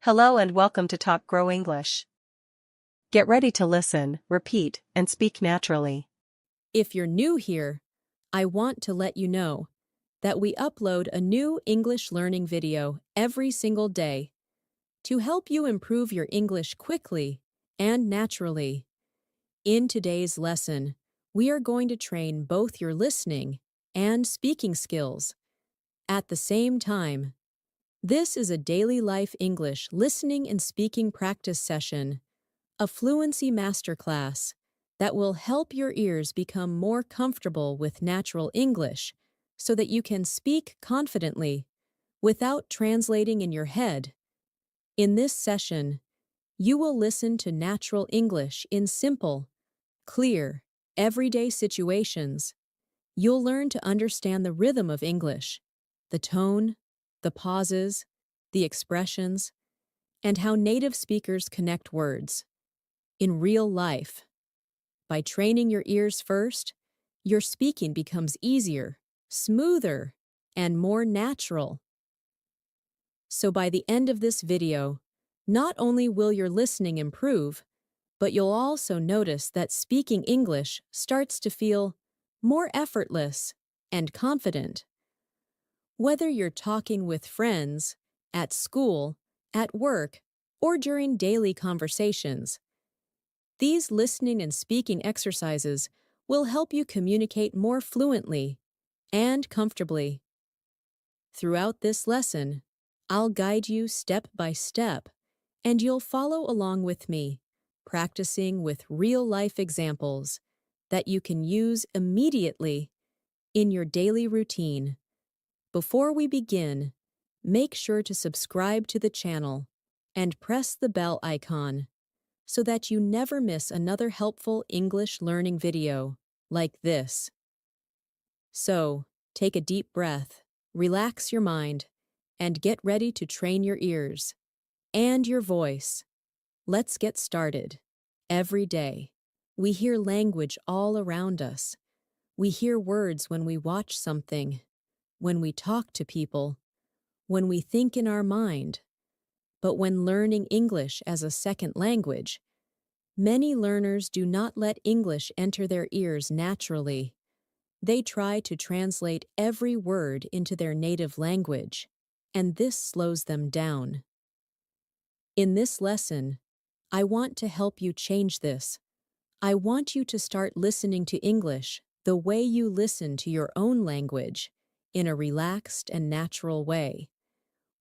Hello and welcome to Talk Grow English. Get ready to listen, repeat, and speak naturally. If you're new here, I want to let you know that we upload a new English learning video every single day to help you improve your English quickly and naturally. In today's lesson, we are going to train both your listening and speaking skills at the same time. This is a daily life English listening and speaking practice session, a fluency masterclass that will help your ears become more comfortable with natural English so that you can speak confidently without translating in your head. In this session, you will listen to natural English in simple, clear, everyday situations. You'll learn to understand the rhythm of English, the tone, the pauses, the expressions, and how native speakers connect words in real life. By training your ears first, your speaking becomes easier, smoother, and more natural. So by the end of this video, not only will your listening improve, but you'll also notice that speaking English starts to feel more effortless and confident. Whether you're talking with friends, at school, at work, or during daily conversations, these listening and speaking exercises will help you communicate more fluently and comfortably. Throughout this lesson, I'll guide you step by step, and you'll follow along with me, practicing with real-life examples that you can use immediately in your daily routine. Before we begin, make sure to subscribe to the channel and press the bell icon so that you never miss another helpful English learning video like this. So, take a deep breath, relax your mind, and get ready to train your ears and your voice. Let's get started. Every day, we hear language all around us. We hear words when we watch something, when we talk to people, when we think in our mind. But when learning English as a second language, many learners do not let English enter their ears naturally. They try to translate every word into their native language, and this slows them down. In this lesson, I want to help you change this. I want you to start listening to English the way you listen to your own language, in a relaxed and natural way.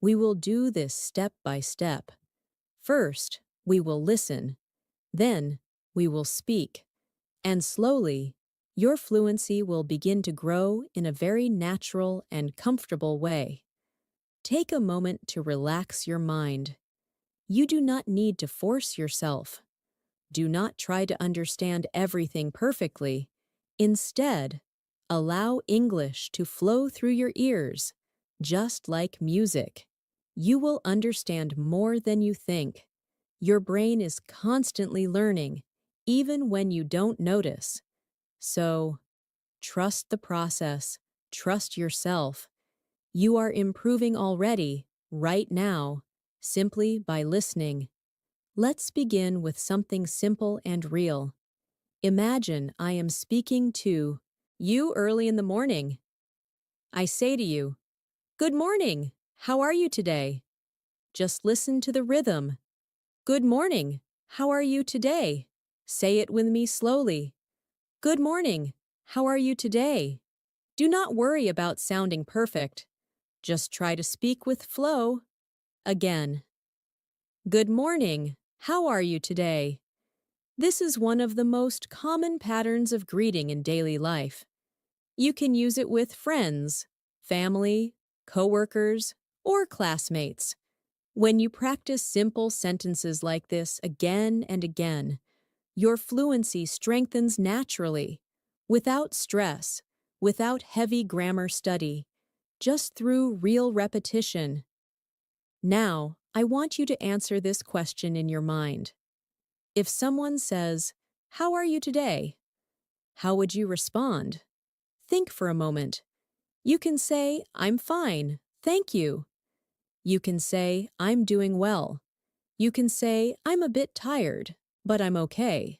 We will do this step by step. First, we will listen. Then, we will speak. And slowly, your fluency will begin to grow in a very natural and comfortable way. Take a moment to relax your mind. You do not need to force yourself. Do not try to understand everything perfectly. Instead, allow English to flow through your ears, just like music. You will understand more than you think. Your brain is constantly learning, even when you don't notice. So, trust the process, trust yourself. You are improving already, right now, simply by listening. Let's begin with something simple and real. Imagine I am speaking to you early in the morning. I say to you, "Good morning, how are you today?" Just listen to the rhythm. "Good morning, how are you today?" Say it with me slowly. "Good morning, how are you today?" Do not worry about sounding perfect. Just try to speak with flow. Again. "Good morning, how are you today?" This is one of the most common patterns of greeting in daily life. You can use it with friends, family, coworkers, or classmates. When you practice simple sentences like this again and again, your fluency strengthens naturally, without stress, without heavy grammar study, just through real repetition. Now, I want you to answer this question in your mind. If someone says, "How are you today?" how would you respond? Think for a moment. You can say, "I'm fine, thank you. You can say, I'm doing well. You can say, I'm a bit tired, but I'm okay.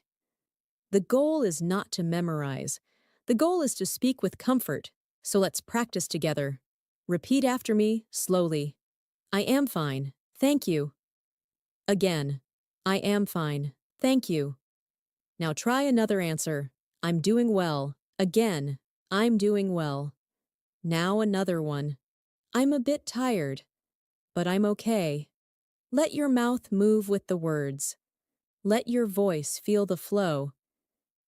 The goal is not to memorize. The goal is to speak with comfort. So let's practice together. Repeat after me, slowly. I am fine. Thank you. Again. I am fine. Thank you. Now try another answer. I'm doing well. Again. I'm doing well. Now another one. I'm a bit tired, but I'm okay. Let your mouth move with the words. Let your voice feel the flow.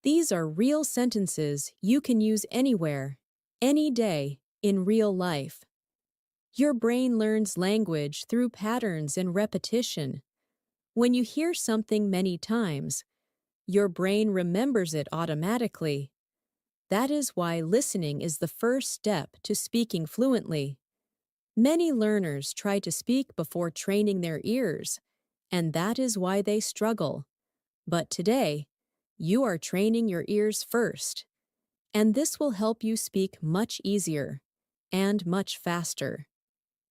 These are real sentences you can use anywhere, any day, in real life. Your brain learns language through patterns and repetition. When you hear something many times, your brain remembers it automatically. That is why listening is the first step to speaking fluently. Many learners try to speak before training their ears, and that is why they struggle. But today, you are training your ears first, and this will help you speak much easier and much faster.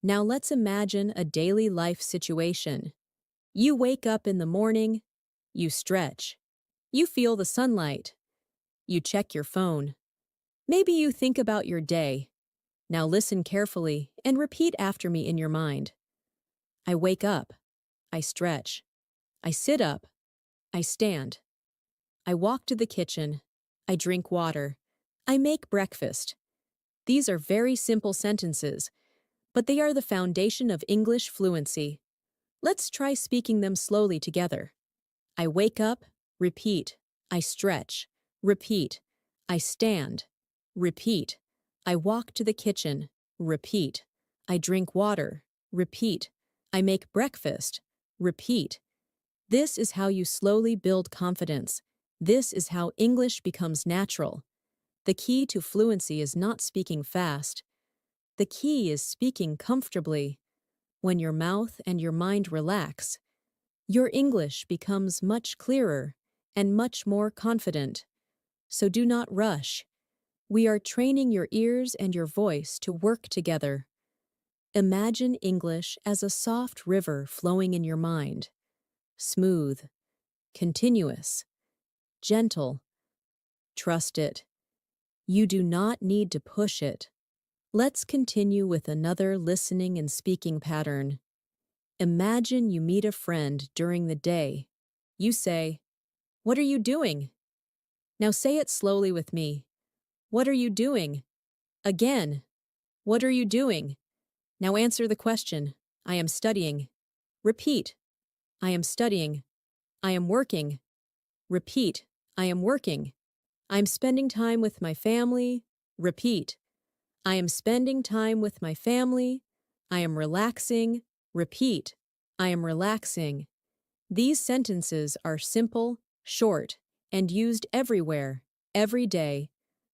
Now let's imagine a daily life situation. You wake up in the morning, you stretch, you feel the sunlight, you check your phone. Maybe you think about your day. Now listen carefully and repeat after me in your mind. I wake up, I stretch, I sit up, I stand. I walk to the kitchen, I drink water, I make breakfast. These are very simple sentences, but they are the foundation of English fluency. Let's try speaking them slowly together. I wake up, repeat. I stretch, repeat. I stand, repeat. I walk to the kitchen, repeat. I drink water, repeat. I make breakfast, repeat. This is how you slowly build confidence. This is how English becomes natural. The key to fluency is not speaking fast. The key is speaking comfortably. When your mouth and your mind relax, your English becomes much clearer and much more confident. So do not rush. We are training your ears and your voice to work together. Imagine English as a soft river flowing in your mind. Smooth, continuous, gentle. Trust it. You do not need to push it. Let's continue with another listening and speaking pattern. Imagine you meet a friend during the day. You say, "What are you doing?" Now say it slowly with me. What are you doing? Again. What are you doing? Now answer the question. I am studying. Repeat. I am studying. I am working. Repeat. I am working. I'm spending time with my family. Repeat. I am spending time with my family. I am relaxing. Repeat. I am relaxing. These sentences are simple, short, and used everywhere, every day.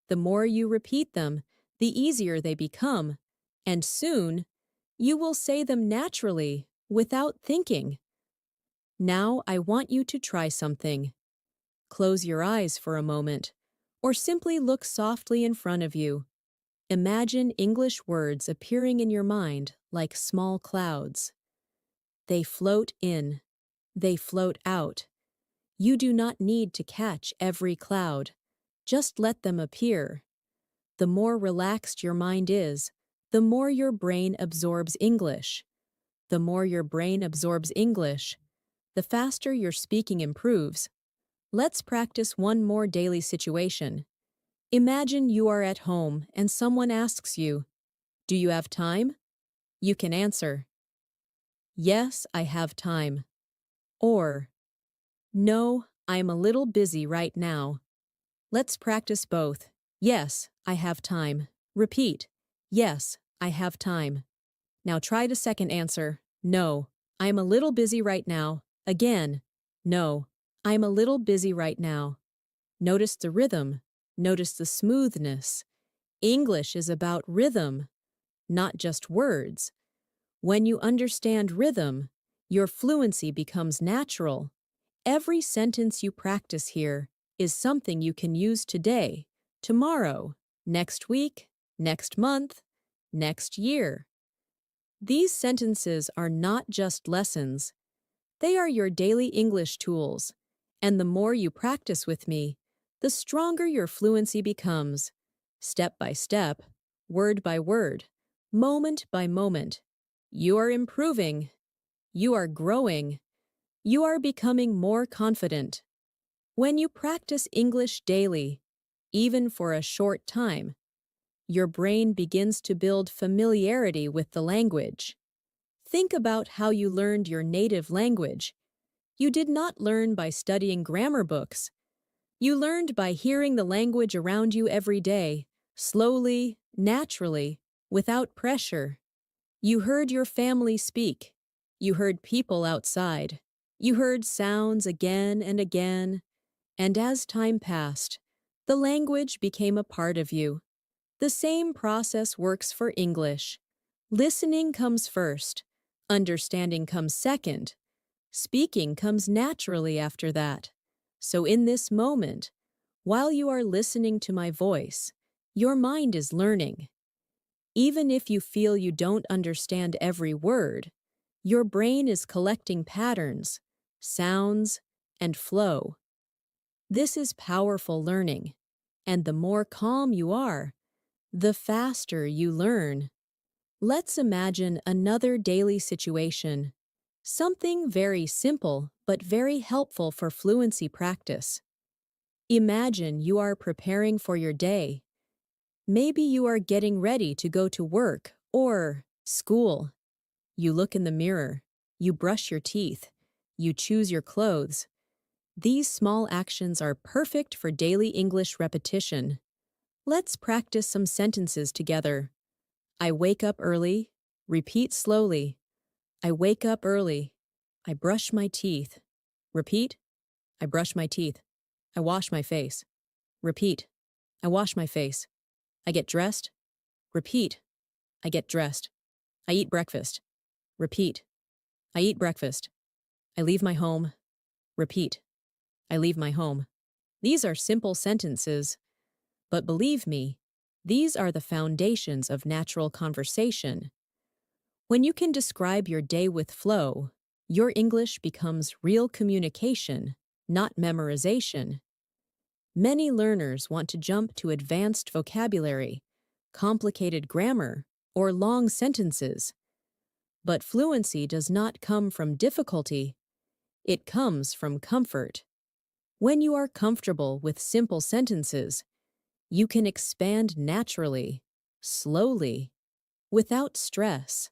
The more you repeat them, the easier they become, and soon you will say them naturally, without thinking. Now I want you to try something. Close your eyes for a moment, or simply look softly in front of you. Imagine English words appearing in your mind like small clouds. They float in. They float out. You do not need to catch every cloud. Just let them appear. The more relaxed your mind is, the more your brain absorbs English. The more your brain absorbs English, the faster your speaking improves. Let's practice one more daily situation. Imagine you are at home and someone asks you, "Do you have time?" You can answer, "Yes, I have time." Or, "No, I'm a little busy right now." Let's practice both. Yes, I have time. Repeat. Yes, I have time. Now try the second answer. No, I'm a little busy right now. Again. No, I'm a little busy right now. Notice the rhythm. Notice the smoothness. English is about rhythm, not just words. When you understand rhythm, your fluency becomes natural. Every sentence you practice here is something you can use today, tomorrow, next week, next month, next year. These sentences are not just lessons, they are your daily English tools, and the more you practice with me, the stronger your fluency becomes, step by step, word by word, moment by moment. You are improving, you are growing, you are becoming more confident. When you practice English daily, even for a short time, your brain begins to build familiarity with the language. Think about how you learned your native language. You did not learn by studying grammar books. You learned by hearing the language around you every day, slowly, naturally, without pressure. You heard your family speak. You heard people outside. You heard sounds again and again. And as time passed, the language became a part of you. The same process works for English. Listening comes first. Understanding comes second. Speaking comes naturally after that. So in this moment, while you are listening to my voice, your mind is learning. Even if you feel you don't understand every word, your brain is collecting patterns, sounds, and flow. This is powerful learning, and the more calm you are, the faster you learn. Let's imagine another daily situation. Something very simple but very helpful for fluency practice. Imagine you are preparing for your day. Maybe you are getting ready to go to work or school. You look in the mirror. You brush your teeth. You choose your clothes. These small actions are perfect for daily English repetition. Let's practice some sentences together. I wake up early. Repeat slowly. I wake up early. I brush my teeth. Repeat. I brush my teeth. I wash my face. Repeat. I wash my face. I get dressed. Repeat. I get dressed. I eat breakfast. Repeat. I eat breakfast. I leave my home. Repeat. I leave my home. These are simple sentences, but believe me, these are the foundations of natural conversation. When you can describe your day with flow, your English becomes real communication, not memorization. Many learners want to jump to advanced vocabulary, complicated grammar, or long sentences. But fluency does not come from difficulty, it comes from comfort. When you are comfortable with simple sentences, you can expand naturally, slowly, without stress.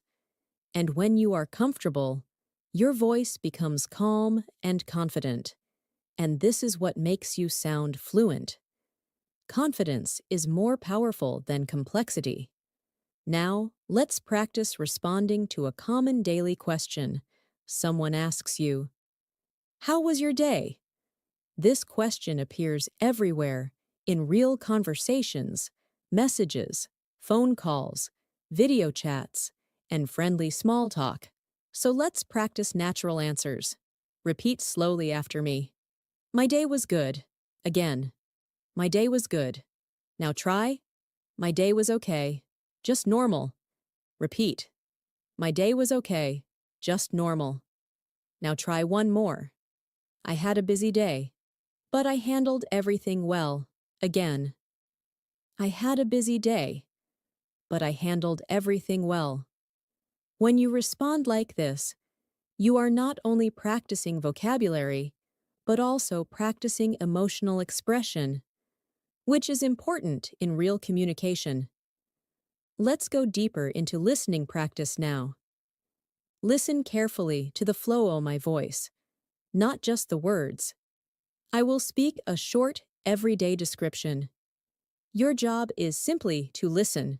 And when you are comfortable, your voice becomes calm and confident. And this is what makes you sound fluent. Confidence is more powerful than complexity. Now, let's practice responding to a common daily question. Someone asks you, "How was your day?" This question appears everywhere, in real conversations, messages, phone calls, video chats, and friendly small talk. So let's practice natural answers. Repeat slowly after me. My day was good. Again. My day was good. Now try. My day was okay. Just normal. Repeat. My day was okay. Just normal. Now try one more. I had a busy day, but I handled everything well. Again. I had a busy day, but I handled everything well. When you respond like this, you are not only practicing vocabulary, but also practicing emotional expression, which is important in real communication. Let's go deeper into listening practice now. Listen carefully to the flow of my voice, not just the words. I will speak a short, everyday description. Your job is simply to listen,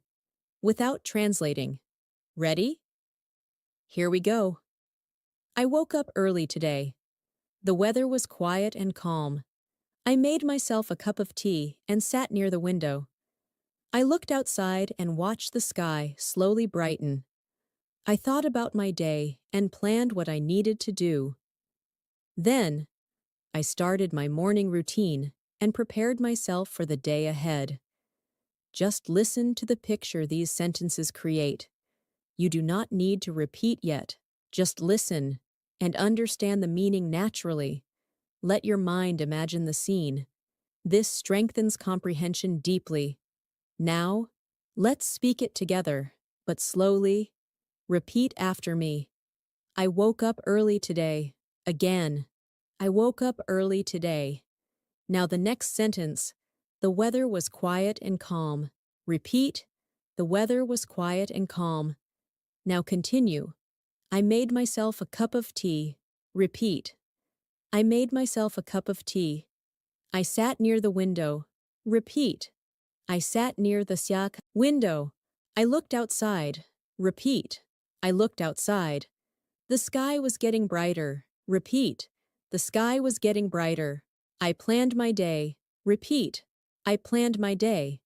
without translating. Ready? Here we go. I woke up early today. The weather was quiet and calm. I made myself a cup of tea and sat near the window. I looked outside and watched the sky slowly brighten. I thought about my day and planned what I needed to do. Then, I started my morning routine and prepared myself for the day ahead. Just listen to the picture these sentences create. You do not need to repeat yet. Just listen and understand the meaning naturally. Let your mind imagine the scene. This strengthens comprehension deeply. Now, let's speak it together, but slowly. Repeat after me. I woke up early today. Again. I woke up early today. Now the next sentence. The weather was quiet and calm. Repeat. The weather was quiet and calm. Now continue. I made myself a cup of tea. Repeat. I made myself a cup of tea. I sat near the window. Repeat. I sat near the siak window. I looked outside. Repeat. I looked outside. The sky was getting brighter. Repeat. The sky was getting brighter. I planned my day. Repeat. I planned my day.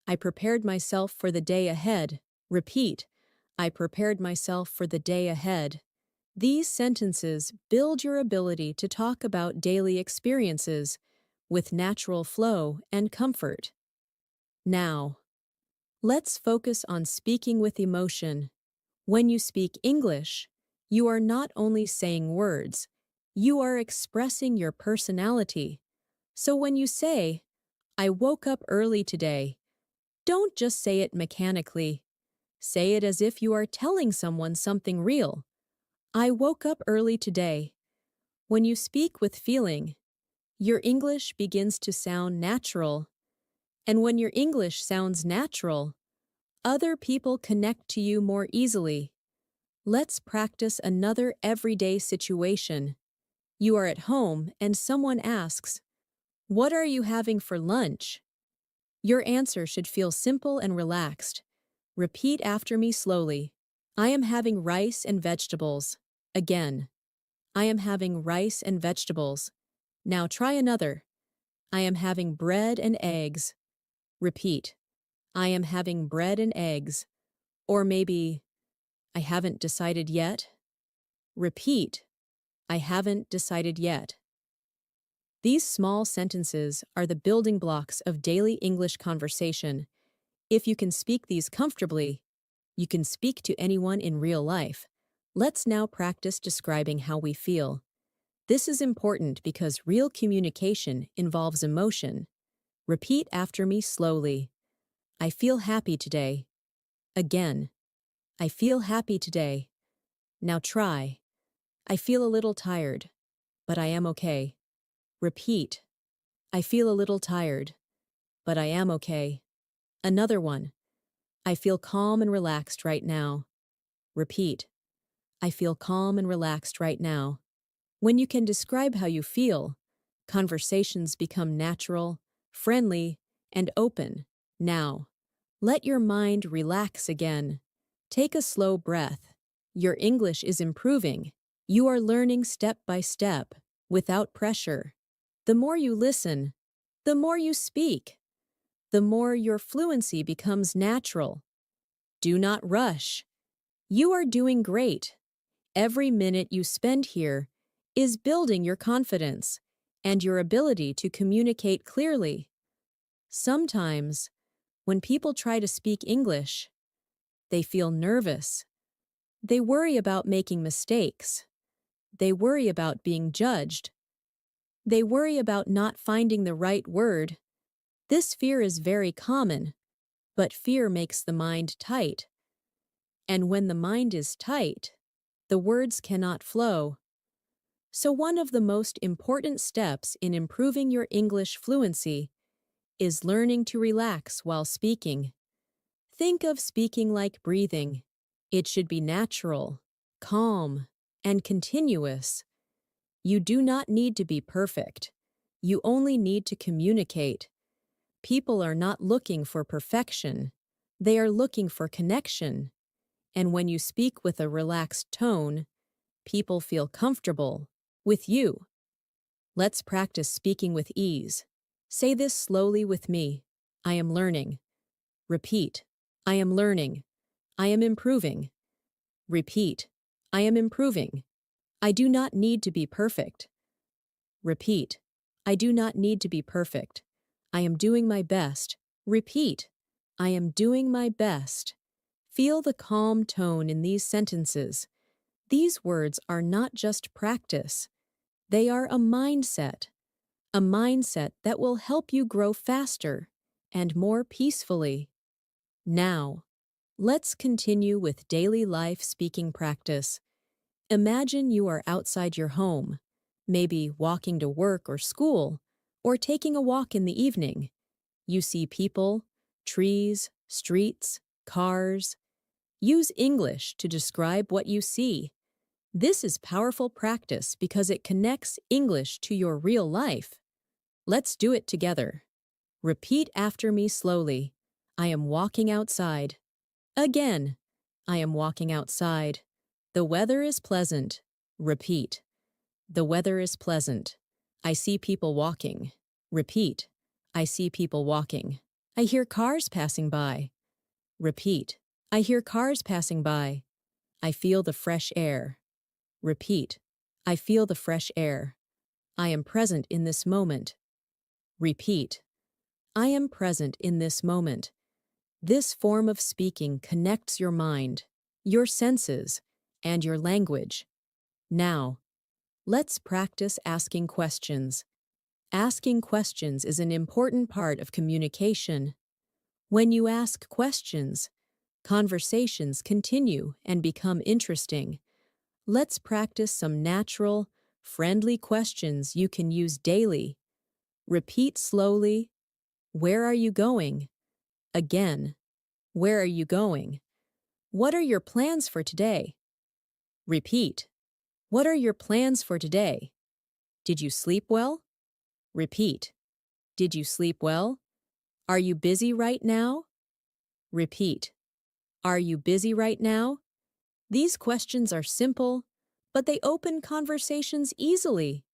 I prepared myself for the day ahead. Repeat. I prepared myself for the day ahead. These sentences build your ability to talk about daily experiences with natural flow and comfort. Now, let's focus on speaking with emotion. When you speak English, you are not only saying words, you are expressing your personality. So when you say, I woke up early today, don't just say it mechanically. Say it as if you are telling someone something real. I woke up early today. When you speak with feeling, your English begins to sound natural. And when your English sounds natural, other people connect to you more easily. Let's practice another everyday situation. You are at home and someone asks, "What are you having for lunch?" Your answer should feel simple and relaxed. Repeat after me slowly. I am having rice and vegetables. Again. I am having rice and vegetables. Now try another. I am having bread and eggs. Repeat. I am having bread and eggs. Or maybe, I haven't decided yet. Repeat. I haven't decided yet. These small sentences are the building blocks of daily English conversation. If you can speak these comfortably, you can speak to anyone in real life. Let's now practice describing how we feel. This is important because real communication involves emotion. Repeat after me slowly. I feel happy today. Again. I feel happy today. Now try. I feel a little tired, but I am okay. Repeat. I feel a little tired, but I am okay. Another one. I feel calm and relaxed right now. Repeat. I feel calm and relaxed right now. When you can describe how you feel, conversations become natural, friendly, and open. Now, let your mind relax again. Take a slow breath. Your English is improving. You are learning step by step, without pressure. The more you listen, the more you speak, the more your fluency becomes natural. Do not rush. You are doing great. Every minute you spend here is building your confidence and your ability to communicate clearly. Sometimes, when people try to speak English, they feel nervous. They worry about making mistakes. They worry about being judged. They worry about not finding the right word. This fear is very common, but fear makes the mind tight. And when the mind is tight, the words cannot flow. So one of the most important steps in improving your English fluency is learning to relax while speaking. Think of speaking like breathing. It should be natural, calm, and continuous. You do not need to be perfect. You only need to communicate. People are not looking for perfection. They are looking for connection. And when you speak with a relaxed tone, people feel comfortable with you. Let's practice speaking with ease. Say this slowly with me. I am learning. Repeat. I am learning. I am improving. Repeat. I am improving. I do not need to be perfect. Repeat. I do not need to be perfect. I am doing my best. Repeat. I am doing my best. Feel the calm tone in these sentences. These words are not just practice, they are a mindset that will help you grow faster and more peacefully. Now, let's continue with daily life speaking practice. Imagine you are outside your home, maybe walking to work or school, or taking a walk in the evening. You see people, trees, streets, cars. Use English to describe what you see. This is powerful practice because it connects English to your real life. Let's do it together. Repeat after me slowly. I am walking outside. Again. I am walking outside. The weather is pleasant. Repeat. The weather is pleasant. I see people walking. Repeat. I see people walking. I hear cars passing by. Repeat. I hear cars passing by. I feel the fresh air. Repeat. I feel the fresh air. I am present in this moment. Repeat. I am present in this moment. This form of speaking connects your mind, your senses, and your language. Now, let's practice asking questions. Asking questions is an important part of communication. When you ask questions, conversations continue and become interesting. Let's practice some natural, friendly questions you can use daily. Repeat slowly. Where are you going? Again. Where are you going? What are your plans for today? Repeat. What are your plans for today? Did you sleep well? Repeat. Did you sleep well? Are you busy right now? Repeat. Are you busy right now? These questions are simple, but they open conversations easily.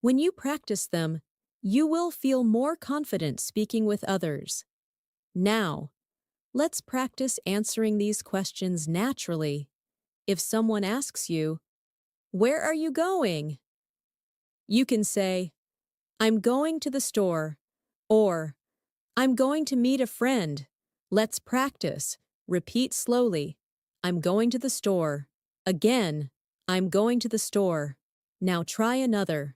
When you practice them, you will feel more confident speaking with others. Now, let's practice answering these questions naturally. If someone asks you, "Where are you going?" you can say, "I'm going to the store," or "I'm going to meet a friend." Let's practice. Repeat slowly. I'm going to the store. Again, I'm going to the store. Now try another.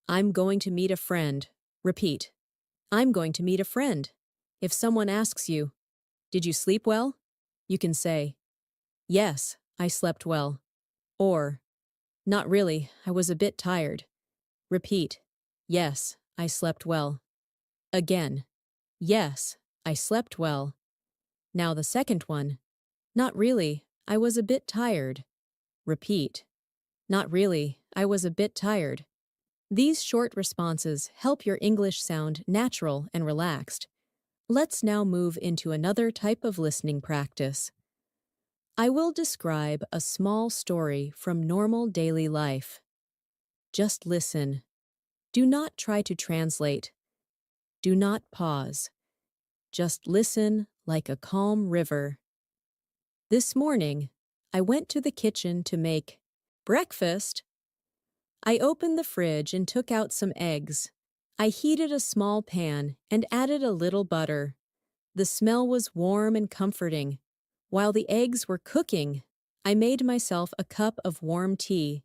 I'm going to meet a friend. Repeat. I'm going to meet a friend. If someone asks you, "Did you sleep well?" you can say, "Yes, I slept well." Or, "Not really, I was a bit tired." Repeat. Yes, I slept well. Again. Yes, I slept well. Now the second one. Not really, I was a bit tired. Repeat. Not really, I was a bit tired. These short responses help your English sound natural and relaxed. Let's now move into another type of listening practice. I will describe a small story from normal daily life. Just listen. Do not try to translate. Do not pause. Just listen like a calm river. This morning, I went to the kitchen to make breakfast. I opened the fridge and took out some eggs. I heated a small pan and added a little butter. The smell was warm and comforting. While the eggs were cooking, I made myself a cup of warm tea.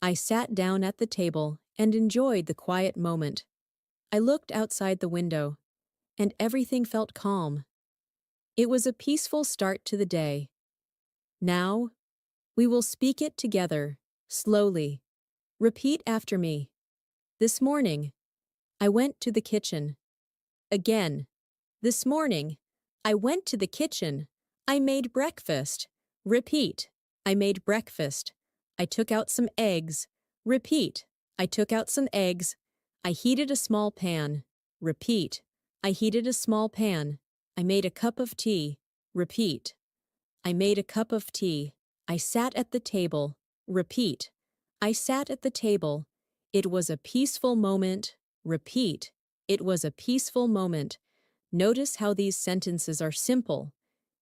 I sat down at the table and enjoyed the quiet moment. I looked outside the window, and everything felt calm. It was a peaceful start to the day. Now, we will speak it together, slowly. Repeat after me. This morning, I went to the kitchen. Again. This morning, I went to the kitchen. I made breakfast. Repeat. I made breakfast. I took out some eggs. Repeat. I took out some eggs. I heated a small pan. Repeat. I heated a small pan. I made a cup of tea. Repeat. I made a cup of tea. I sat at the table. Repeat. I sat at the table. It was a peaceful moment. Repeat. It was a peaceful moment. Notice how these sentences are simple.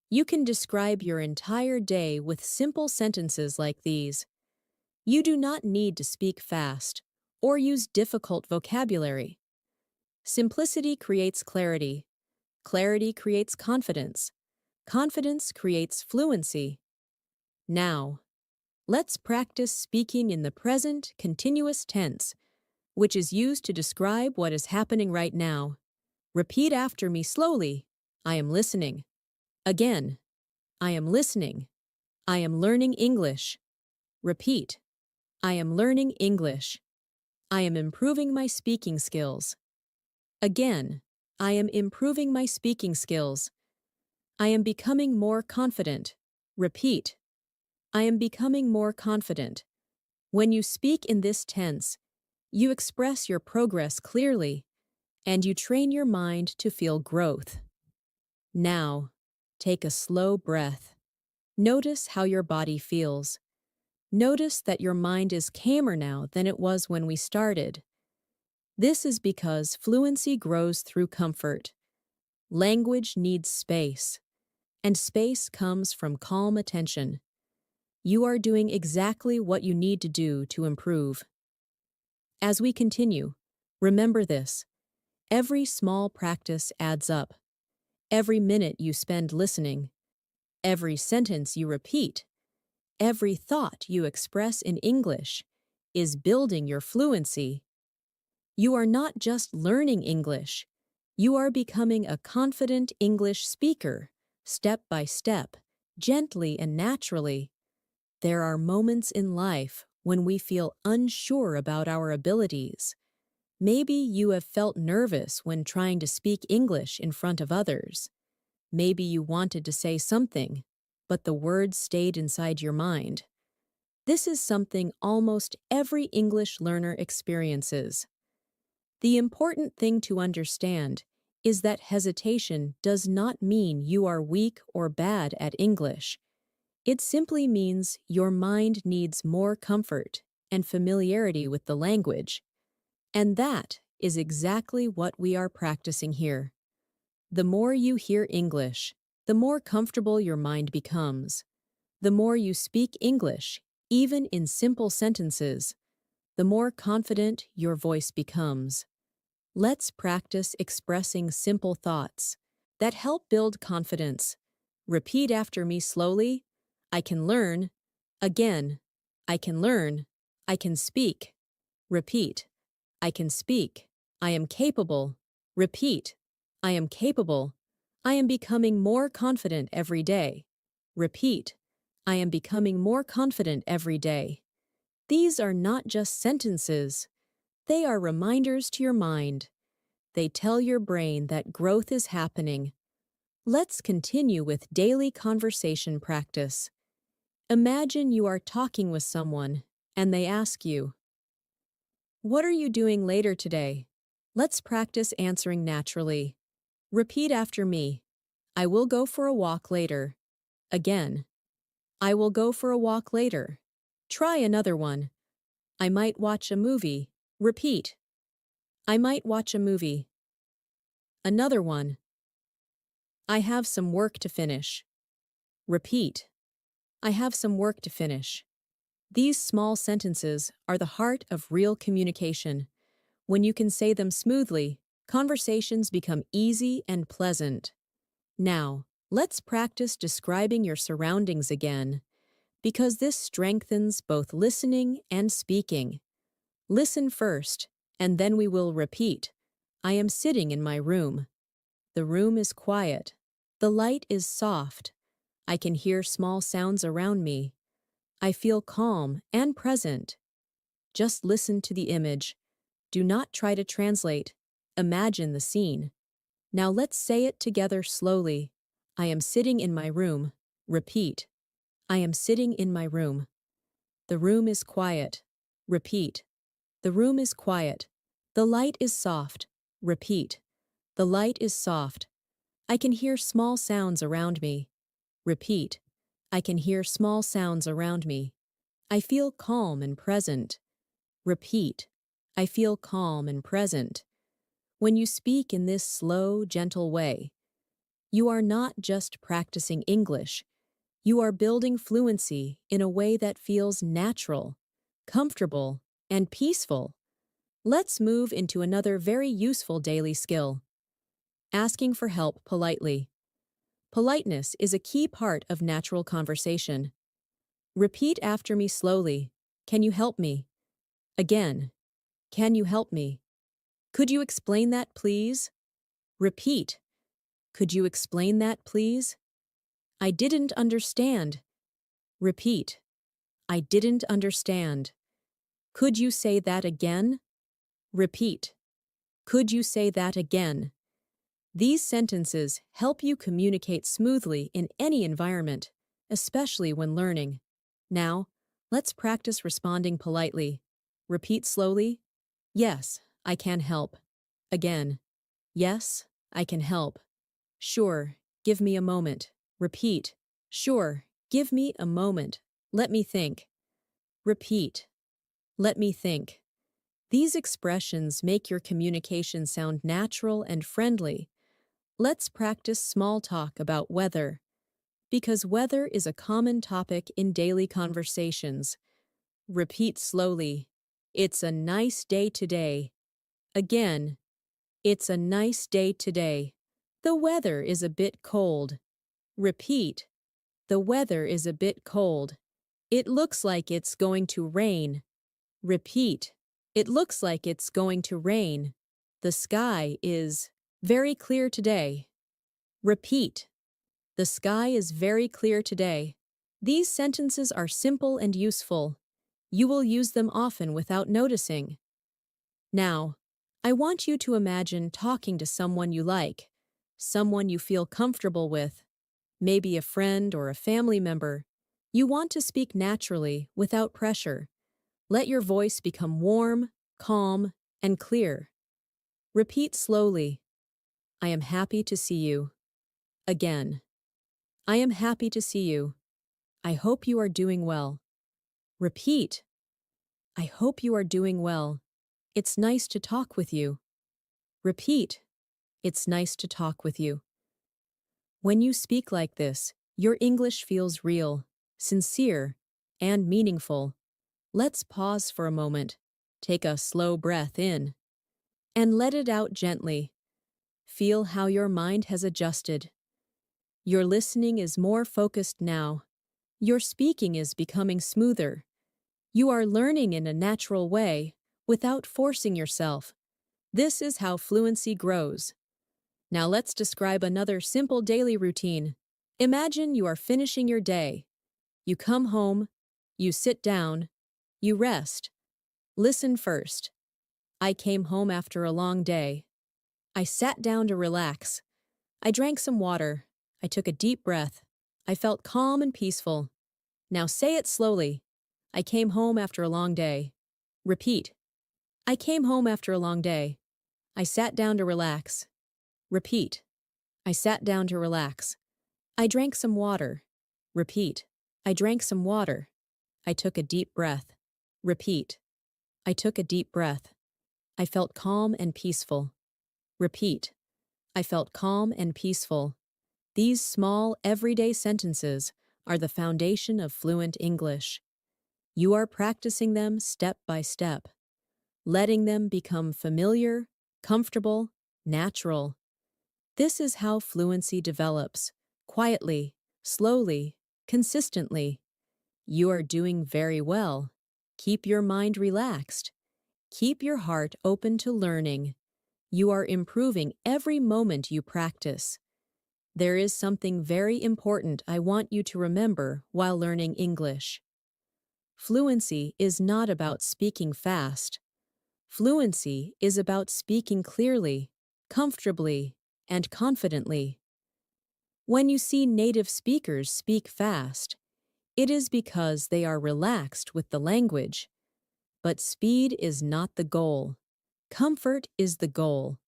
You can describe your entire day with simple sentences like these. You do not need to speak fast or use difficult vocabulary. Simplicity creates clarity. Clarity creates confidence. Confidence creates fluency. Now, let's practice speaking in the present continuous tense, which is used to describe what is happening right now. Repeat after me slowly. I am listening. Again. I am listening. I am learning English. Repeat. I am learning English. I am improving my speaking skills. Again. I am improving my speaking skills. I am becoming more confident. Repeat. I am becoming more confident. When you speak in this tense, you express your progress clearly, and you train your mind to feel growth. Now, take a slow breath. Notice how your body feels. Notice that your mind is calmer now than it was when we started. This is because fluency grows through comfort. Language needs space, and space comes from calm attention. You are doing exactly what you need to do to improve. As we continue, remember this. Every small practice adds up. Every minute you spend listening, every sentence you repeat, every thought you express in English is building your fluency. You are not just learning English, you are becoming a confident English speaker, step by step, gently and naturally. There are moments in life when we feel unsure about our abilities. Maybe you have felt nervous when trying to speak English in front of others. Maybe you wanted to say something, but the words stayed inside your mind. This is something almost every English learner experiences. The important thing to understand is that hesitation does not mean you are weak or bad at English. It simply means your mind needs more comfort and familiarity with the language. And that is exactly what we are practicing here. The more you hear English, the more comfortable your mind becomes. The more you speak English, even in simple sentences, the more confident your voice becomes. Let's practice expressing simple thoughts that help build confidence. Repeat after me slowly. I can learn. Again. I can learn. I can speak. Repeat. I can speak. I am capable. Repeat. I am capable. I am becoming more confident every day. Repeat. I am becoming more confident every day. These are not just sentences. They are reminders to your mind. They tell your brain that growth is happening. Let's continue with daily conversation practice. Imagine you are talking with someone and they ask you, "What are you doing later today?" Let's practice answering naturally. Repeat after me. I will go for a walk later. Again. I will go for a walk later. Try another one. I might watch a movie. Repeat. I might watch a movie. Another one. I have some work to finish. Repeat. I have some work to finish. These small sentences are the heart of real communication. When you can say them smoothly, conversations become easy and pleasant. Now, let's practice describing your surroundings again, because this strengthens both listening and speaking. Listen first, and then we will repeat. I am sitting in my room. The room is quiet. The light is soft. I can hear small sounds around me. I feel calm and present. Just listen to the image. Do not try to translate. Imagine the scene. Now let's say it together slowly. I am sitting in my room. Repeat. I am sitting in my room. The room is quiet. Repeat. The room is quiet. The light is soft. Repeat. The light is soft. I can hear small sounds around me. Repeat. I can hear small sounds around me. I feel calm and present. Repeat. I feel calm and present. When you speak in this slow, gentle way, you are not just practicing English. You are building fluency in a way that feels natural, comfortable, and peaceful. Let's move into another very useful daily skill. Asking for help politely. Politeness is a key part of natural conversation. Repeat after me slowly. Can you help me? Again. Can you help me? Could you explain that, please? Repeat. Could you explain that, please? I didn't understand. Repeat. I didn't understand. Could you say that again? Repeat. Could you say that again? These sentences help you communicate smoothly in any environment, especially when learning. Now, let's practice responding politely. Repeat slowly. Yes, I can help. Again. Yes, I can help. Sure, give me a moment. Repeat. Sure, give me a moment. Let me think. Repeat. Let me think. These expressions make your communication sound natural and friendly. Let's practice small talk about weather, because weather is a common topic in daily conversations. Repeat slowly. It's a nice day today. Again. It's a nice day today. The weather is a bit cold. Repeat. The weather is a bit cold. It looks like it's going to rain. Repeat. It looks like it's going to rain. The sky is very clear today. Repeat. The sky is very clear today. These sentences are simple and useful. You will use them often without noticing. Now, I want you to imagine talking to someone you like, someone you feel comfortable with, maybe a friend or a family member. You want to speak naturally, without pressure. Let your voice become warm, calm, and clear. Repeat slowly. I am happy to see you. Again. I am happy to see you. I hope you are doing well. Repeat. I hope you are doing well. It's nice to talk with you. Repeat. It's nice to talk with you. When you speak like this, your English feels real, sincere, and meaningful. Let's pause for a moment. Take a slow breath in and let it out gently. Feel how your mind has adjusted. Your listening is more focused now. Your speaking is becoming smoother. You are learning in a natural way, without forcing yourself. This is how fluency grows. Now let's describe another simple daily routine. Imagine you are finishing your day. You come home, you sit down, you rest. Listen first. I came home after a long day. I sat down to relax. I drank some water. I took a deep breath. I felt calm and peaceful. Now say it slowly. I came home after a long day. Repeat. I came home after a long day. I sat down to relax. Repeat. I sat down to relax. I drank some water. Repeat. I drank some water. I took a deep breath. Repeat. I took a deep breath. I felt calm and peaceful. Repeat. I felt calm and peaceful. These small, everyday sentences are the foundation of fluent English. You are practicing them step by step, letting them become familiar, comfortable, natural. This is how fluency develops, quietly, slowly, consistently. You are doing very well. Keep your mind relaxed. Keep your heart open to learning. You are improving every moment you practice. There is something very important I want you to remember while learning English. Fluency is not about speaking fast. Fluency is about speaking clearly, comfortably, and confidently. When you see native speakers speak fast, it is because they are relaxed with the language. But speed is not the goal. Comfort is the goal.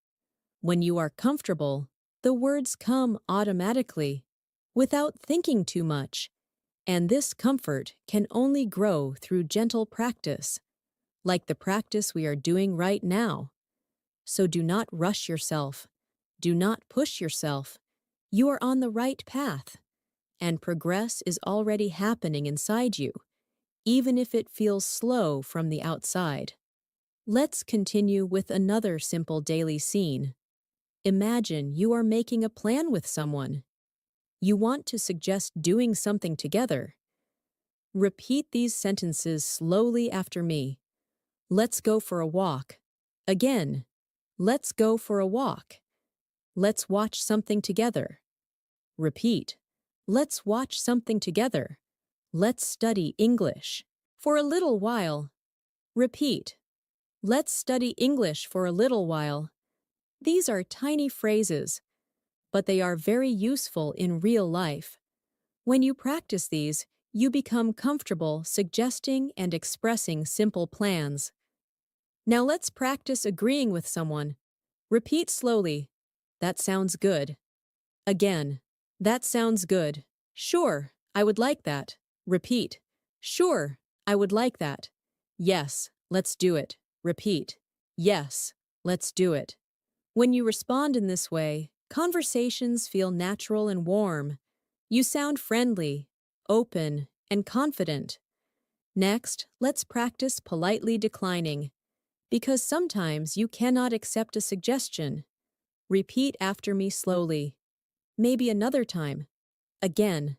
When you are comfortable, the words come automatically, without thinking too much, and this comfort can only grow through gentle practice, like the practice we are doing right now. So do not rush yourself. Do not push yourself. You are on the right path, and progress is already happening inside you, even if it feels slow from the outside. Let's continue with another simple daily scene. Imagine you are making a plan with someone. You want to suggest doing something together. Repeat these sentences slowly after me. Let's go for a walk. Again. Let's go for a walk. Let's watch something together. Repeat. Let's watch something together. Let's study English. For a little while. Repeat. Let's study English for a little while. These are tiny phrases, but they are very useful in real life. When you practice these, you become comfortable suggesting and expressing simple plans. Now let's practice agreeing with someone. Repeat slowly. That sounds good. Again. That sounds good. Sure, I would like that. Repeat. Sure, I would like that. Yes, let's do it. Repeat. Yes, let's do it. When you respond in this way, conversations feel natural and warm. You sound friendly, open, and confident. Next, let's practice politely declining. Because sometimes you cannot accept a suggestion. Repeat after me slowly. Maybe another time. Again.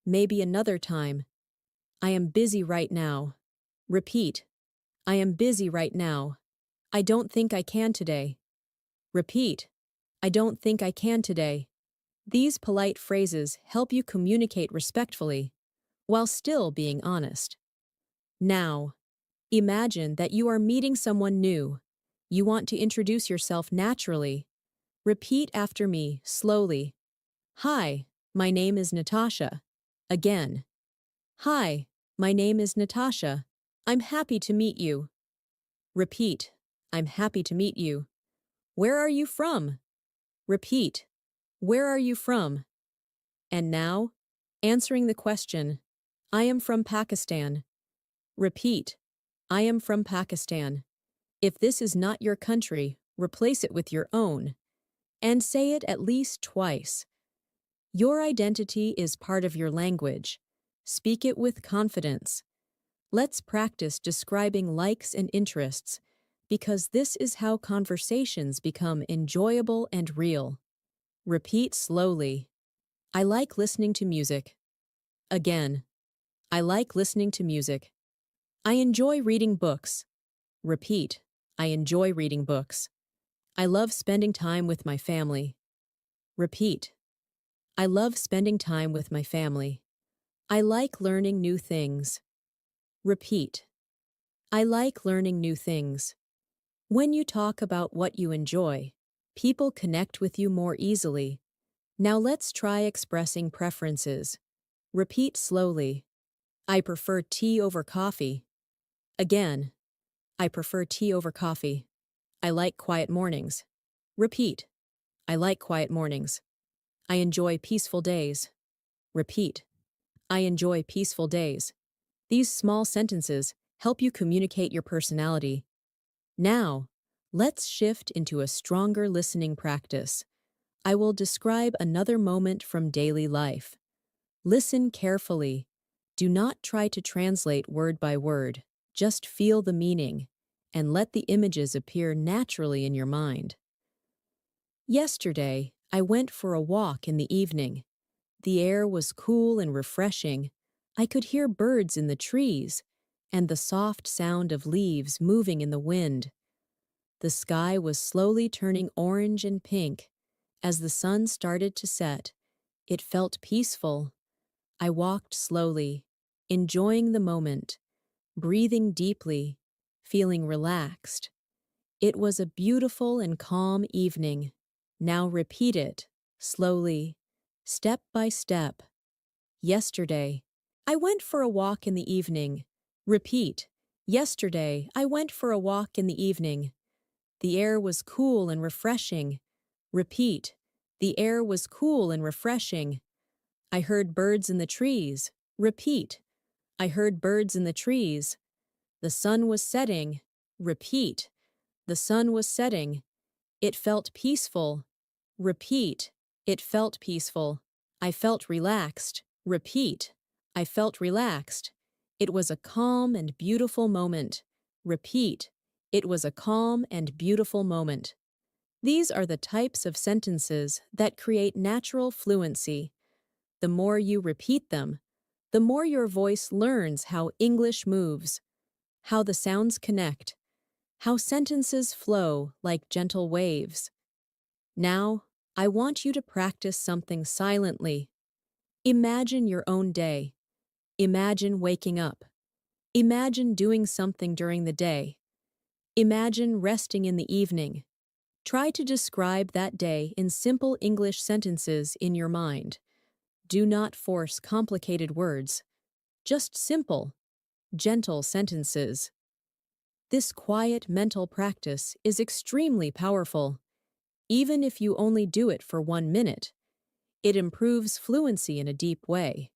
Maybe another time. I am busy right now. Repeat. I am busy right now. I don't think I can today. Repeat. I don't think I can today. These polite phrases help you communicate respectfully, while still being honest. Now, imagine that you are meeting someone new. You want to introduce yourself naturally. Repeat after me, slowly. Hi, my name is Natasha. Again. Hi, my name is Natasha. I'm happy to meet you. Repeat. I'm happy to meet you. Where are you from? Repeat. Where are you from? And now, answering the question, I am from Pakistan. Repeat. I am from Pakistan. If this is not your country, replace it with your own. And say it at least twice. Your identity is part of your language. Speak it with confidence. Let's practice describing likes and interests, because this is how conversations become enjoyable and real. Repeat slowly. I like listening to music. Again. I like listening to music. I enjoy reading books. Repeat. I enjoy reading books. I love spending time with my family. Repeat. I love spending time with my family. I like learning new things. Repeat. I like learning new things. When you talk about what you enjoy, people connect with you more easily. Now let's try expressing preferences. Repeat slowly. I prefer tea over coffee. Again. I prefer tea over coffee. I like quiet mornings. Repeat. I like quiet mornings. I enjoy peaceful days. Repeat. I enjoy peaceful days. These small sentences help you communicate your personality. Now, let's shift into a stronger listening practice. I will describe another moment from daily life. Listen carefully. Do not try to translate word by word. Just feel the meaning, and let the images appear naturally in your mind. Yesterday, I went for a walk in the evening. The air was cool and refreshing. I could hear birds in the trees, and the soft sound of leaves moving in the wind. The sky was slowly turning orange and pink. As the sun started to set, it felt peaceful. I walked slowly, enjoying the moment, breathing deeply, feeling relaxed. It was a beautiful and calm evening. Now repeat it, slowly, step by step. Yesterday, I went for a walk in the evening. Repeat. Yesterday, I went for a walk in the evening. The air was cool and refreshing. Repeat. The air was cool and refreshing. I heard birds in the trees. Repeat. I heard birds in the trees. The sun was setting. Repeat. The sun was setting. It felt peaceful. Repeat. It felt peaceful. I felt relaxed. Repeat. I felt relaxed. It was a calm and beautiful moment. Repeat. It was a calm and beautiful moment. These are the types of sentences that create natural fluency. The more you repeat them, the more your voice learns how English moves, how the sounds connect, how sentences flow like gentle waves. Now, I want you to practice something silently. Imagine your own day. Imagine waking up. Imagine doing something during the day. Imagine resting in the evening. Try to describe that day in simple English sentences in your mind. Do not force complicated words. Just simple, gentle sentences. This quiet mental practice is extremely powerful. Even if you only do it for 1 minute, it improves fluency in a deep way.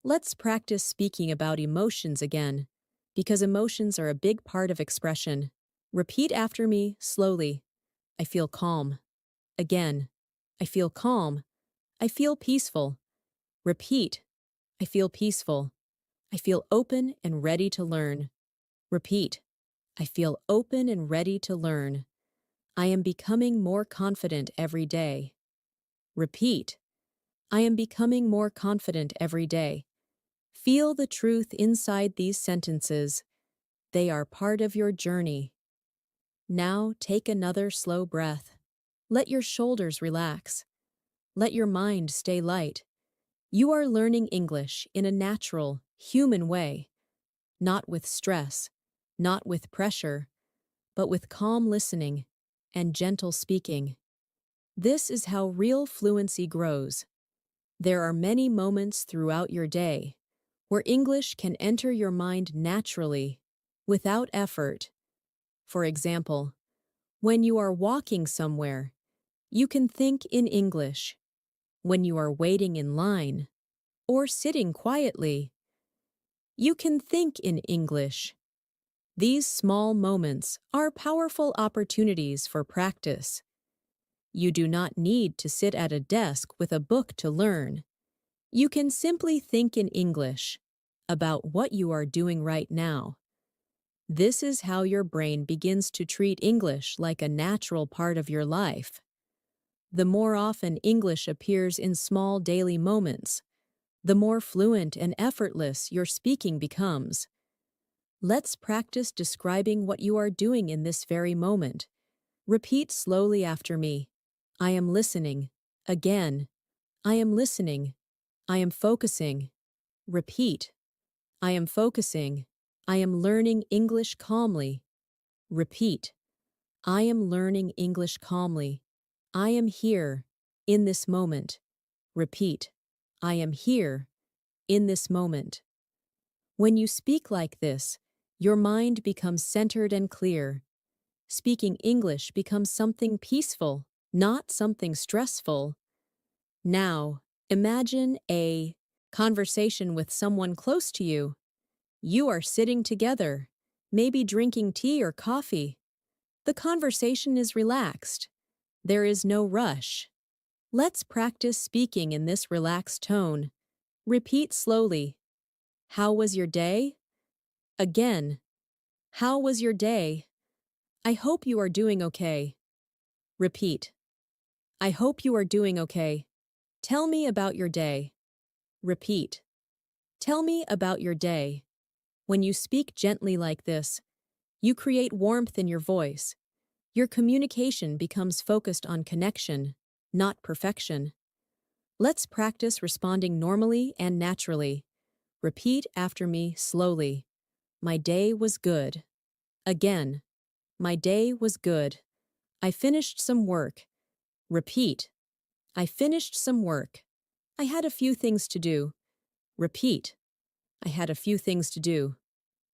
Let's practice speaking about emotions again, because emotions are a big part of expression. Repeat after me slowly. I feel calm. Again. I feel calm. I feel peaceful. Repeat. I feel peaceful. I feel open and ready to learn. Repeat. I feel open and ready to learn. I am becoming more confident every day. Repeat. I am becoming more confident every day. Feel the truth inside these sentences. They are part of your journey. Now take another slow breath. Let your shoulders relax. Let your mind stay light. You are learning English in a natural, human way, not with stress, not with pressure, but with calm listening and gentle speaking. This is how real fluency grows. There are many moments throughout your day where English can enter your mind naturally, without effort. For example, when you are walking somewhere, you can think in English. When you are waiting in line, or sitting quietly, you can think in English. These small moments are powerful opportunities for practice. You do not need to sit at a desk with a book to learn. You can simply think in English about what you are doing right now. This is how your brain begins to treat English like a natural part of your life. The more often English appears in small daily moments, the more fluent and effortless your speaking becomes. Let's practice describing what you are doing in this very moment. Repeat slowly after me. I am listening. Again. I am listening. I am focusing. Repeat. I am focusing. I am learning English calmly. Repeat. I am learning English calmly. I am here, in this moment. Repeat. I am here, in this moment. When you speak like this, your mind becomes centered and clear. Speaking English becomes something peaceful, not something stressful. Now, imagine a conversation with someone close to you. You are sitting together, maybe drinking tea or coffee. The conversation is relaxed. There is no rush. Let's practice speaking in this relaxed tone. Repeat slowly. How was your day? Again. How was your day? I hope you are doing okay. Repeat. I hope you are doing okay. Tell me about your day. Repeat. Tell me about your day. When you speak gently like this, you create warmth in your voice. Your communication becomes focused on connection, not perfection. Let's practice responding normally and naturally. Repeat after me slowly. My day was good. Again. My day was good. I finished some work. Repeat. I finished some work. I had a few things to do. Repeat. I had a few things to do.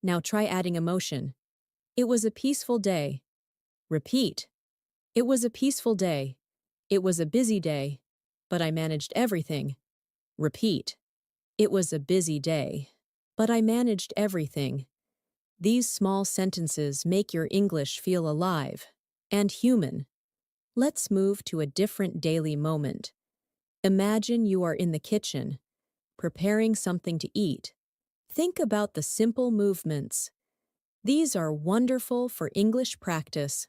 Now try adding emotion. It was a peaceful day. Repeat. It was a peaceful day. It was a busy day, but I managed everything. Repeat. It was a busy day, but I managed everything. These small sentences make your English feel alive and human. Let's move to a different daily moment. Imagine you are in the kitchen, preparing something to eat. Think about the simple movements. These are wonderful for English practice.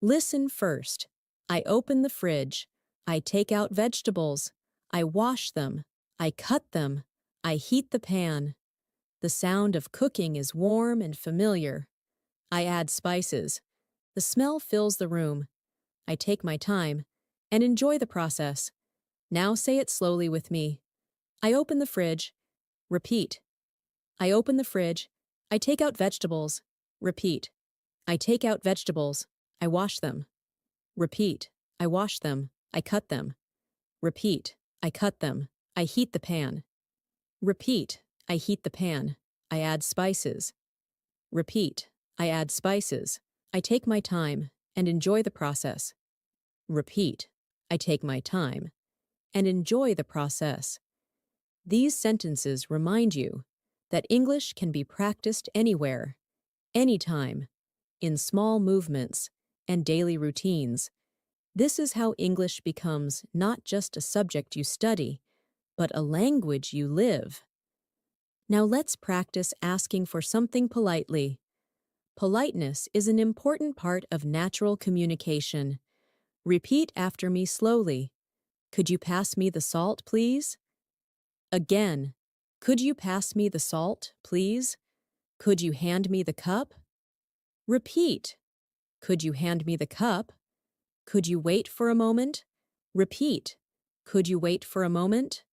Listen first. I open the fridge. I take out vegetables. I wash them. I cut them. I heat the pan. The sound of cooking is warm and familiar. I add spices. The smell fills the room. I take my time and enjoy the process. Now say it slowly with me. I open the fridge. Repeat. I open the fridge. I take out vegetables. Repeat. I take out vegetables. I wash them. Repeat. I wash them. I cut them. Repeat. I cut them. I heat the pan. Repeat. I heat the pan. I add spices. Repeat. I add spices. I take my time and enjoy the process. Repeat. I take my time and enjoy the process. These sentences remind you that English can be practiced anywhere, anytime, in small movements and daily routines. This is how English becomes not just a subject you study, but a language you live. Now let's practice asking for something politely. Politeness is an important part of natural communication. Repeat after me slowly. Could you pass me the salt, please? Again. Could you pass me the salt, please? Could you hand me the cup? Repeat. Could you hand me the cup? Could you wait for a moment? Repeat. Could you wait for a moment?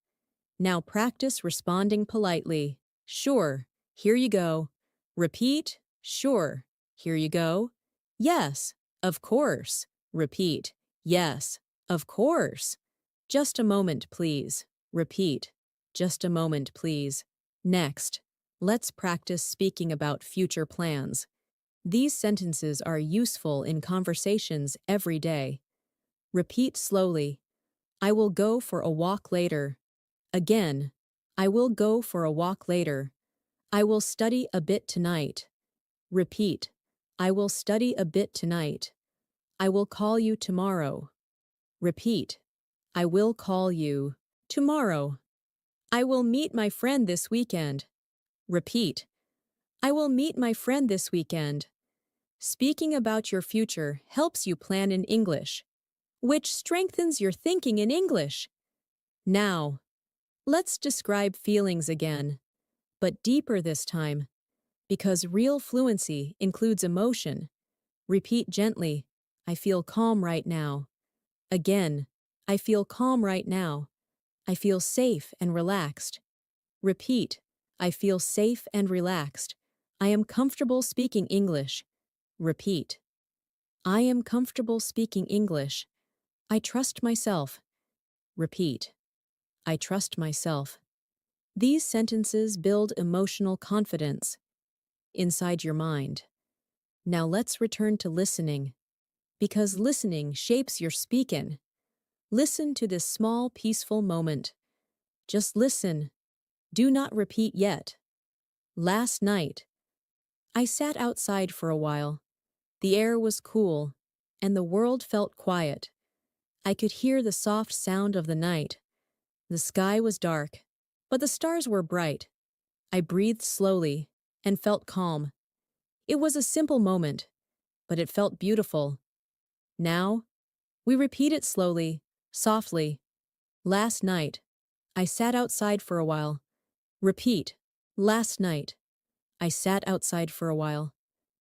Now practice responding politely. Sure. Here you go. Repeat. Sure. Here you go. Yes. Of course. Repeat. Yes. Of course. Just a moment, please. Repeat. Just a moment, please. Next, let's practice speaking about future plans. These sentences are useful in conversations every day. Repeat slowly. I will go for a walk later. Again. I will go for a walk later. I will study a bit tonight. Repeat. I will study a bit tonight. I will call you tomorrow. Repeat. I will call you tomorrow. I will meet my friend this weekend. Repeat. I will meet my friend this weekend. Speaking about your future helps you plan in English, which strengthens your thinking in English. Now, let's describe feelings again, but deeper this time, because real fluency includes emotion. Repeat gently, I feel calm right now. Again, I feel calm right now. I feel safe and relaxed. Repeat, I feel safe and relaxed. I am comfortable speaking English. Repeat, I am comfortable speaking English. I trust myself. Repeat, I trust myself. These sentences build emotional confidence inside your mind. Now let's return to listening, because listening shapes your speaking. Listen to this small, peaceful moment. Just listen. Do not repeat yet. Last night, I sat outside for a while. The air was cool, and the world felt quiet. I could hear the soft sound of the night. The sky was dark, but the stars were bright. I breathed slowly and felt calm. It was a simple moment, but it felt beautiful. Now, we repeat it slowly, softly. Last night, I sat outside for a while. Repeat. Last night, I sat outside for a while.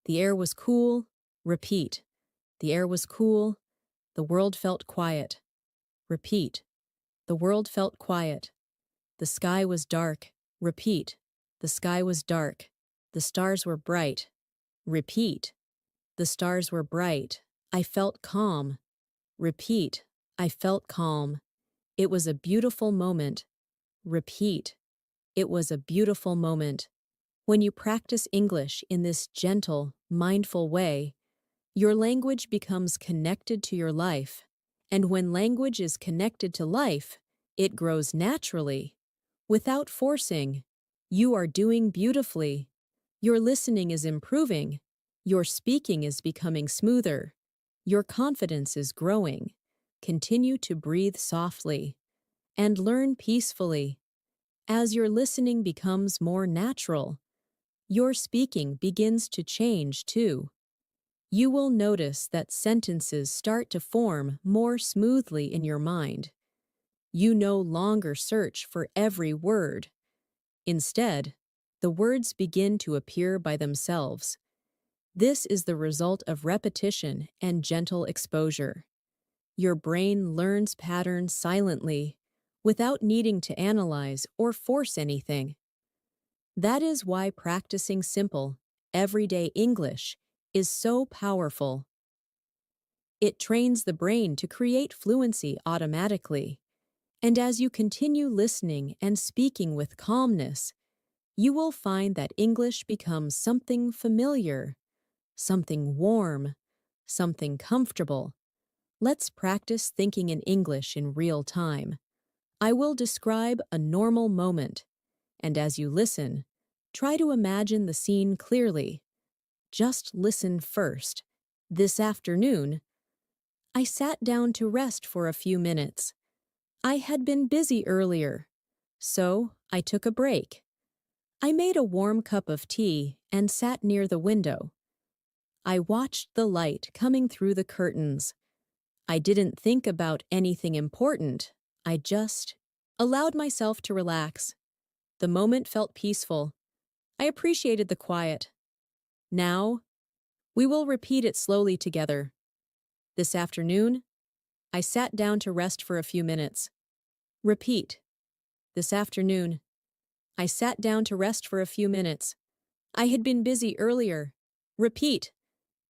The air was cool. Repeat. The air was cool. The world felt quiet. Repeat. The world felt quiet. The sky was dark. Repeat. The sky was dark. The stars were bright. Repeat. The stars were bright. I felt calm. Repeat. I felt calm. It was a beautiful moment. Repeat. It was a beautiful moment. When you practice English in this gentle, mindful way, your language becomes connected to your life. And when language is connected to life, it grows naturally. Without forcing, you are doing beautifully. Your listening is improving. Your speaking is becoming smoother. Your confidence is growing. Continue to breathe softly and learn peacefully. As your listening becomes more natural, your speaking begins to change too. You will notice that sentences start to form more smoothly in your mind. You no longer search for every word. Instead, the words begin to appear by themselves. This is the result of repetition and gentle exposure. Your brain learns patterns silently, without needing to analyze or force anything. That is why practicing simple, everyday English is so powerful. It trains the brain to create fluency automatically. And as you continue listening and speaking with calmness, you will find that English becomes something familiar, something warm, something comfortable. Let's practice thinking in English in real time. I will describe a normal moment, and as you listen, try to imagine the scene clearly. Just listen first. This afternoon, I sat down to rest for a few minutes. I had been busy earlier, so I took a break. I made a warm cup of tea and sat near the window. I watched the light coming through the curtains. I didn't think about anything important. I just allowed myself to relax. The moment felt peaceful. I appreciated the quiet. Now, we will repeat it slowly together. This afternoon, I sat down to rest for a few minutes. Repeat. This afternoon, I sat down to rest for a few minutes. I had been busy earlier. Repeat.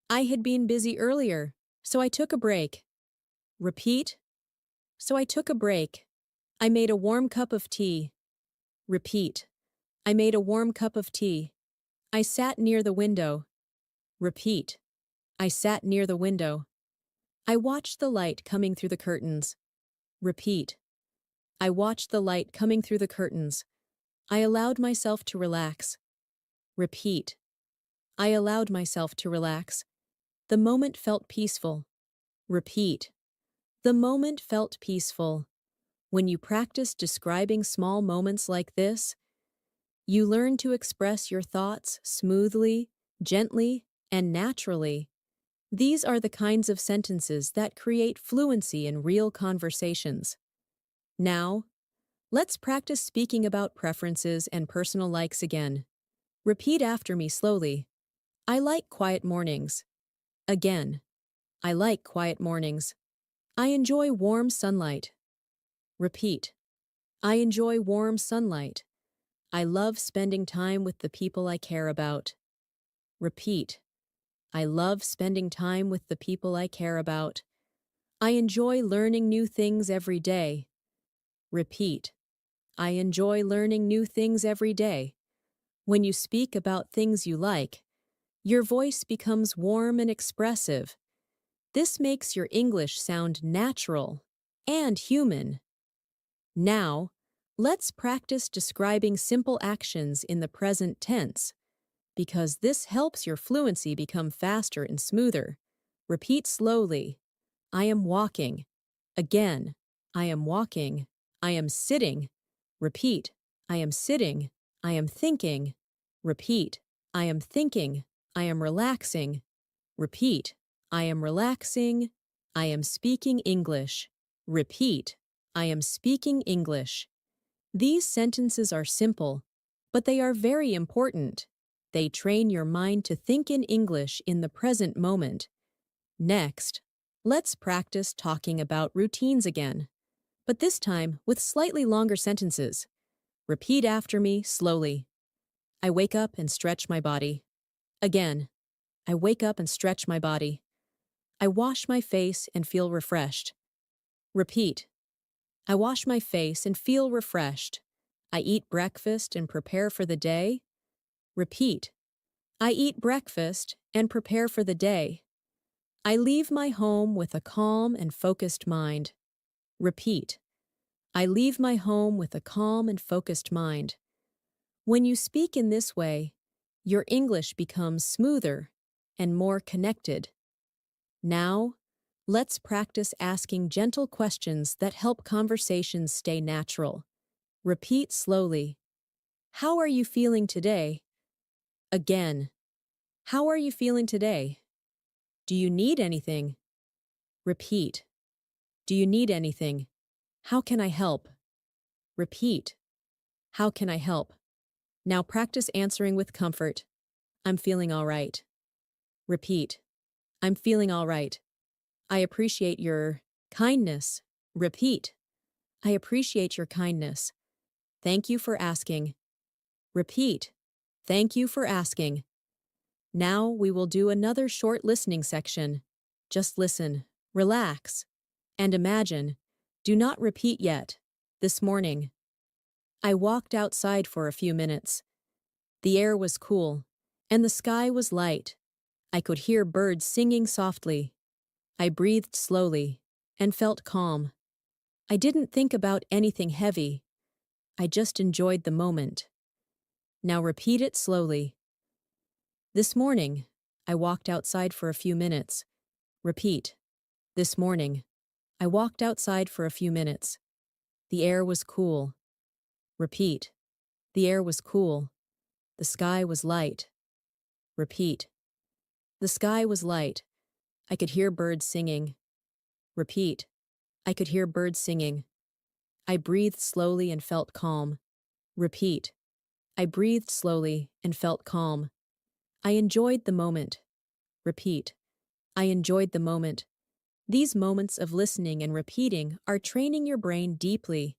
I had been busy earlier, so I took a break. Repeat. So I took a break. I made a warm cup of tea. Repeat. I made a warm cup of tea. I sat near the window. Repeat. I sat near the window. I watched the light coming through the curtains. Repeat. I watched the light coming through the curtains. I allowed myself to relax. Repeat. I allowed myself to relax. The moment felt peaceful. Repeat. The moment felt peaceful. When you practice describing small moments like this, you learn to express your thoughts smoothly, gently, and naturally. These are the kinds of sentences that create fluency in real conversations. Now, let's practice speaking about preferences and personal likes again. Repeat after me slowly. I like quiet mornings. Again. I like quiet mornings. I enjoy warm sunlight. Repeat. I enjoy warm sunlight. I love spending time with the people I care about. Repeat. I love spending time with the people I care about. I enjoy learning new things every day. Repeat. I enjoy learning new things every day. When you speak about things you like, your voice becomes warm and expressive. This makes your English sound natural and human. Now, let's practice describing simple actions in the present tense, because this helps your fluency become faster and smoother. Repeat slowly. I am walking. Again. I am walking. I am sitting. Repeat. I am sitting. I am thinking. Repeat. I am thinking. I am relaxing. Repeat. I am relaxing. I am speaking English. Repeat. I am speaking English. These sentences are simple, but they are very important. They train your mind to think in English in the present moment. Next, let's practice talking about routines again, but this time with slightly longer sentences. Repeat after me slowly. I wake up and stretch my body. Again. I wake up and stretch my body. I wash my face and feel refreshed. Repeat. I wash my face and feel refreshed. I eat breakfast and prepare for the day. Repeat. I eat breakfast and prepare for the day. I leave my home with a calm and focused mind. Repeat. I leave my home with a calm and focused mind. When you speak in this way, your English becomes smoother and more connected. Now, let's practice asking gentle questions that help conversations stay natural. Repeat slowly. How are you feeling today? Again. How are you feeling today? Do you need anything? Repeat. Do you need anything? How can I help? Repeat. How can I help? Now practice answering with comfort. I'm feeling all right. Repeat. I'm feeling all right. I appreciate your kindness. Repeat. I appreciate your kindness. Thank you for asking. Repeat. Thank you for asking. Now we will do another short listening section. Just listen, relax, and imagine. Do not repeat yet. This morning, I walked outside for a few minutes. The air was cool, and the sky was light. I could hear birds singing softly. I breathed slowly and felt calm. I didn't think about anything heavy. I just enjoyed the moment. Now repeat it slowly. This morning, I walked outside for a few minutes. Repeat. This morning, I walked outside for a few minutes. The air was cool. Repeat. The air was cool. The sky was light. Repeat. The sky was light. I could hear birds singing. Repeat. I could hear birds singing. I breathed slowly and felt calm. Repeat. I breathed slowly and felt calm. I enjoyed the moment. Repeat. I enjoyed the moment. These moments of listening and repeating are training your brain deeply